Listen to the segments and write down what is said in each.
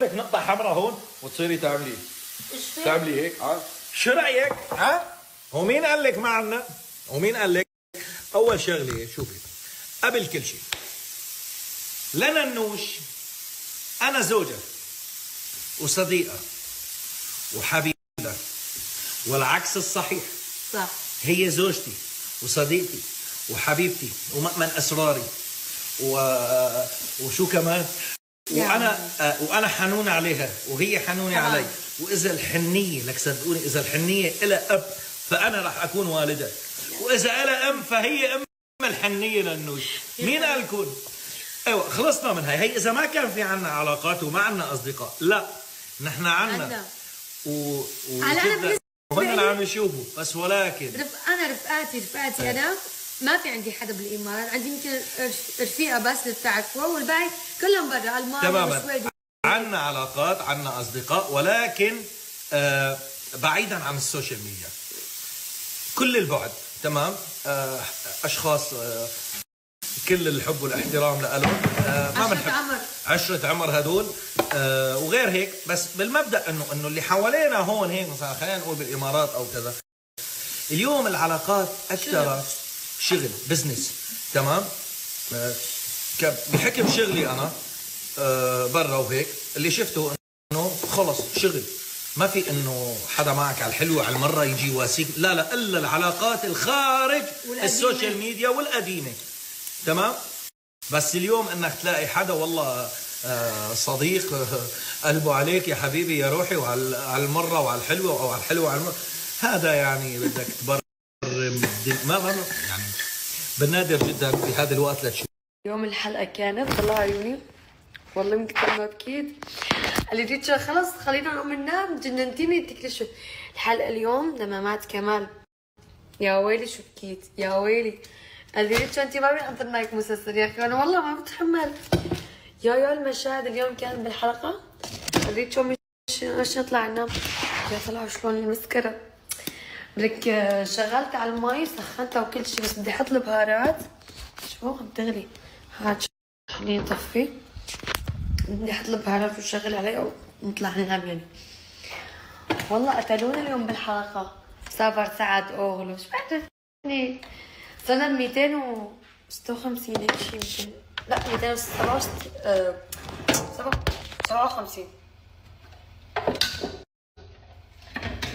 لك نقطة حمراء هون وتصيري تعملي ايش تعملي هيك. شو رأيك؟ ومين قال لك ما عنا؟ ومين قال لك؟ أول شغلة شوفي، قبل كل شيء لننوش أنا زوجة وصديقة وحبيبة، والعكس الصحيح. صح. هي زوجتي وصديقتي وحبيبتي ومأمن أسراري وشو كمان؟ وانا حنون عليها وهي حنونه علي. واذا الحنيه لك صدقوني، اذا الحنيه لها اب فانا راح اكون والدها، واذا لها ام فهي ام الحنيه للنوش. مين قال لكم؟ ايوه خلصنا من هي اذا ما كان في عنا علاقات وما عنا اصدقاء. لا نحن عنا وهن اللي عم يشوفوا بس. ولكن انا رفقاتي انا ما في عندي حدا بالامارات، عندي يمكن رفيقه بس اللي بتعرفوها والباقي كلهم برا المانيا والسويد. عنا علاقات، عنا اصدقاء، ولكن بعيدا عن السوشيال ميديا كل البعد. تمام. اشخاص كل الحب والاحترام لهم، ما بنحب عشرة عمر هدول وغير هيك. بس بالمبدا انه اللي حوالينا هون هيك مثلا خلينا نقول بالامارات او كذا. اليوم العلاقات اكثر شغل بزنس. تمام. بحكم شغلي انا برا وهيك اللي شفته انه خلص شغل، ما في انه حدا معك على الحلو على المره يجي واسيك. لا الا العلاقات الخارج السوشيال ميديا والقديمه. تمام. بس اليوم انك تلاقي حدا والله صديق قلبه عليك يا حبيبي يا روحي وعلى المره وعلى الحلوه او على الحلوه على المره، هذا يعني بدك تبرر ما يعني بالنادر جدا بهذا الوقت لتشوف. يوم الحلقه كانت طلع عيوني والله من كثر ما بكيت. اللي ريتشا خلص خلينا نقوم ننام، جننتيني تكتشف الحلقه اليوم دمامات كمال. يا ويلي شو بكيت يا ويلي. قال لي ريتشا انت ما بينطرناك مسلسل يا اخي، انا والله ما بتحمل. يا المشاهد اليوم كانت بالحلقه. قال لي ريتشا مش نطلع ننام. يا طلعوا شلون المسكره. لك شغلت على المي سخنتها وكل شيء، بس بدي احط البهارات. شو عم تغلي؟ هات خليني نطفي. بدي احط البهارات وشغل عليها ونطلع ننام يعني. والله قتلونا اليوم بالحلقه. سافر سعد اوغلو شو بعرفني. سنة 256 هيك شيء يمكن. لا 257.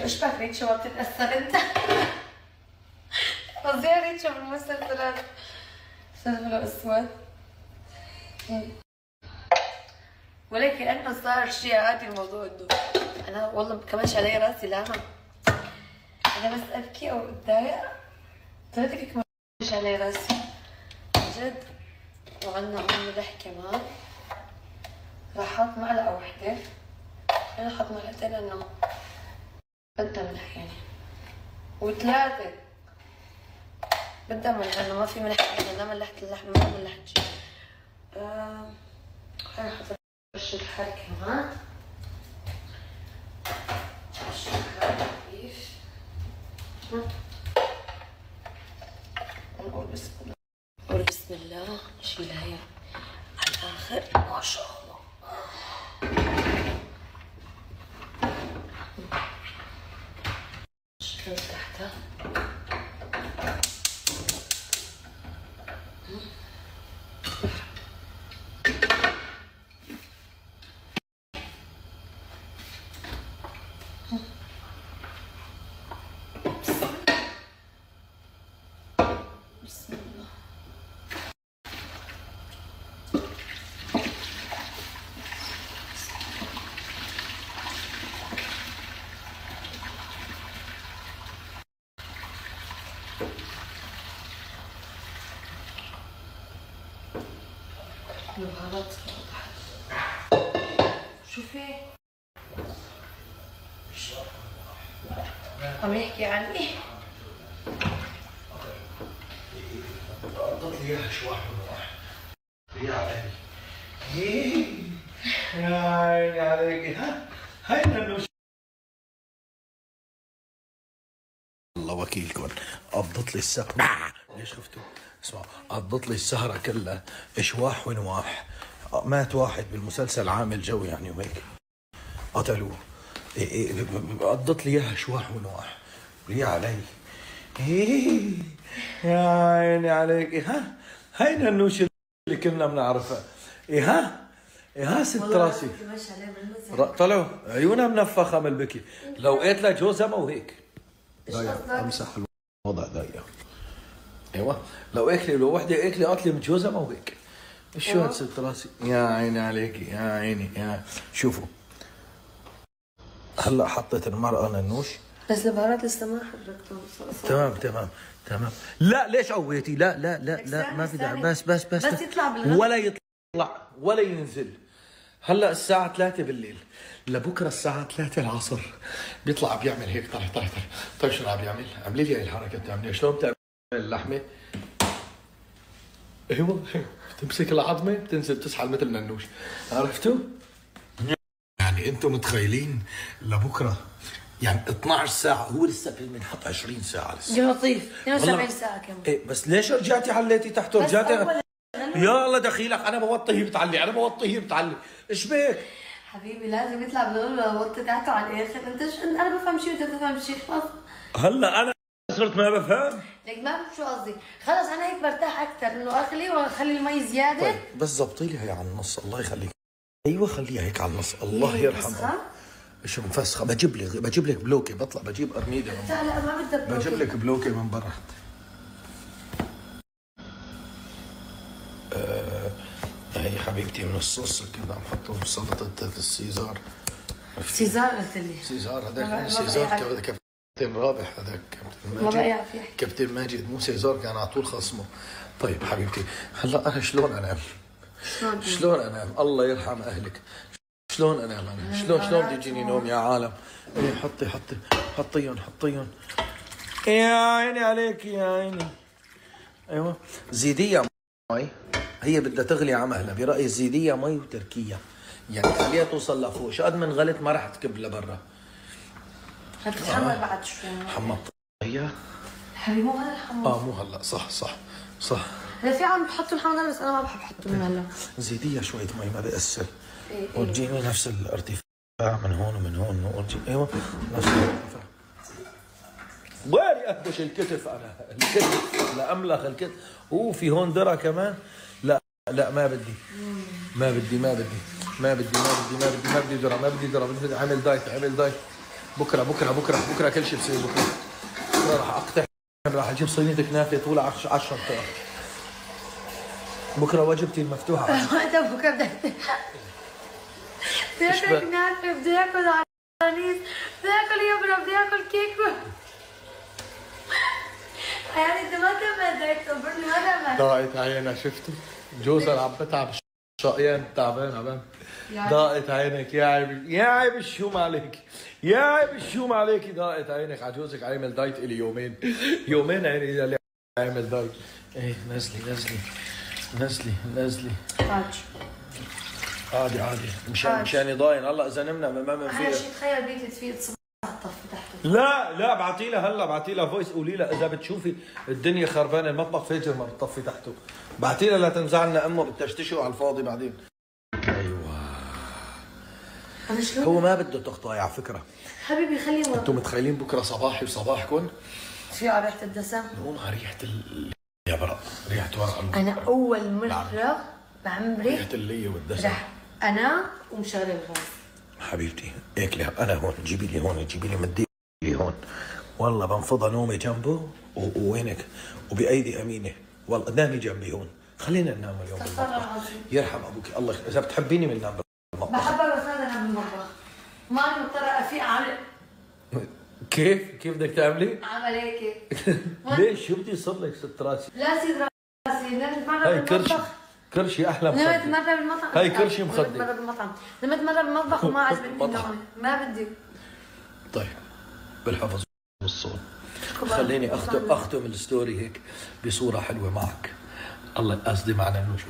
ايش بك ريتشا ما بتتأثر انت؟ فظيع ريتشا بالمسلسلات. شغله اسود. ولكن انه صار شيء عادي الموضوع انه انا والله كماش علي راسي. لا انا بس ابكي او اتضايق طلعتك كماش علي راسي جد. وعندنا ملح كمان. راح احط معلقه واحده. انا احط معلقتين لانه بدها ملح يعني. وثلاثه بدها ملح لانه ما في ملح. انا ملحت اللحمه ما ملحت شيء. خلينا نحط رشه الحار كمان. رشه الحار خفيف. نقول بسم الله. نقول بسم الله. نشيلها هي على الاخر. ما شاء الله. شيل تحتها. بسم الله. البهارات شوفي عم يحكي عني. قضت لي اياها شوي يا عيني. يا عيني عليك. هاي لانه الله وكيلكم قضت لي السهرة. ليش خفتوا؟ اسمعوا، قضت لي السهرة كلها اشواح ونواح. مات واحد بالمسلسل عامل جو يعني وهيك قتلوه. قضت لي اياها شواح ونواح لي علي. يا عيني عليك. ها هاي النوش اللي كنا بنعرفها. ها ست راسي طلعوا عيونها منفخه من البكي. لو قلت لها جوزها ما وهيك امسح الوضع ضيق. ايوه لو وحده اكلي قالت لي متجوزها ما وهيك. شو هاد ست راسي. يا عيني عليكي يا عيني. يا شوفوا هلا حطيت المرأة ننوش بس البهارات لسه ما حضرتهم. تمام. لا ليش قويتي؟ لا ما في داعي. بس يطلع ولا يطلع ولا ينزل. هلا الساعة 3 بالليل لبكره الساعة 3 العصر بيطلع بيعمل هيك. طيب شو عم بيعمل؟ اعملي لي هاي الحركة بتعمليها. شلون بتعمل اللحمة؟ ايوه بتمسك العظمة بتنزل تسحل مثل ننوش. عرفتوا؟ يعني انتم متخيلين لبكره يعني 12 ساعة هو لسه بنحط 20 ساعة لسه. يا لطيف 72 ساعة كمان. ايه بس ليش رجعتي عليتي تحت ورجعتي؟ يا الله دخيلك انا بوطي بتعلي. ايش بك؟ حبيبي لازم يطلع بالغلو وطي تحته على الاخر. انا بفهم شيء وانت بتفهم شيء. خلاص هلا انا صرت ما بفهم. لك ما بعرف شو قصدي. خلص انا هيك برتاح اكثر انه اغلي واخلي المي زيادة. طيب بس زبطي لي هي على النص الله يخليك. ايوه خليها هيك على النص الله يرحمها. شو مفسخه. بجيب لك بلوكه. بطلع بجيب ارميده من برا. لا ما بدي بلوكه. بجيب لك بلوكه من برا. هي حبيبتي من الصوص كنا عم نحطه بسلطه السيزار. سيزار قلت لي. سيزار هذاك سيزار كابتن رابح. هذاك كابتن ماجد. ما بيعرف يحكي. كابتن ماجد مو سيزار كان على طول خصمه. طيب حبيبتي هلا انا شلون انام؟ الله يرحم اهلك. شلون انام انا؟ شلون بيجيني نوم يا عالم؟ ايه حطيهم. يا عيني عليك يا عيني. ايوه زيديها مي. هي بدها تغلي على مهلها. برايي زيديها مي وتركيها يعني خليها توصل لفوق. شو قد من غلت ما راح تكب لبرا. هتتحمل بعد شوي. حمضتيها حبيبي مو هلا الحمض. مو هلا. صح هلا في عم بحطوا الحمض بس انا ما بحب احطه من هلا. زيديها شوية مي ما بيأثر. وتجيني نفس الارتفاع من هون ومن هون. ايوه نفس الارتفاع. واري اكبش الكتف انا. الكتف لاملخ الكتف. في هون درة كمان. لا ما بدي درة. بدي اعمل دايت. بكره كل شيء بصير. بكره راح اقطع. راح اجيب صينية كنافة طولها 10 امتار. بكره وجبتي المفتوحة. وقتها بكره بدي اكل كنافة. بدي اكل عرانيس. بدي اكل يبرة. بدي اكل كيك. يعني انت ما تمت تخبرني ما تمت. ضاقت عينها شفتوا؟ جوزها عم بتعب شقيان تعبان. ضاقت عينك يا عيب الشوم عليك. ضاقت عينك على جوزك عامل دايت الي يومين عيني اللي عامل دايت. ايه نزلي عادي مشان ضاين. هلا اذا نمنا ما بنفيق. احلى شيء تخيل بيك تفيق تصبح تطفي تحته. لا ابعتي لها فويس قولي لها اذا بتشوفي الدنيا خربانه المطبخ فاجر ما بتطفي تحته. بعتي لها لا تنزعلنا امه بدها على الفاضي بعدين. ايوه انا شلون هو ما بده تقطعي على فكره. حبيبي خليه. انتم متخيلين بكره صباحي وصباحكم في على ريحه الدسم. مو على ريحه يا برا ريحه ورق. انا اول مره بعمري ريحه الليه والدسم. انا ومشغل الغاز. حبيبتي اكلي انا هون. جيبي لي مدي لي هون. والله بنفضها نومي جنبه ووينك وبايدي امينه. والله نامي جنبي هون. خلينا ننام اليوم بالمطبخ. يرحم ابوك الله. اذا بتحبيني بننام بالمطبخ. بحبها بس ما انام بالمطبخ. ماني مضطره افيق على كيف بدك تعملي؟ اعمل هيك. ليش شو بدي يصير لك ست راسي؟ لا سيد راسي نمت مره هاي بالمطبخ. كرشي احلى مخدي. نمت مره بالمطعم. هاي كرشي مخدي. نمت مره بالمطبخ وما عجبني النوم. ما بدي. طيب بالحفظ والصون. خليني اختم الستوري هيك بصوره حلوه معك. الله قصدي مع ننوش.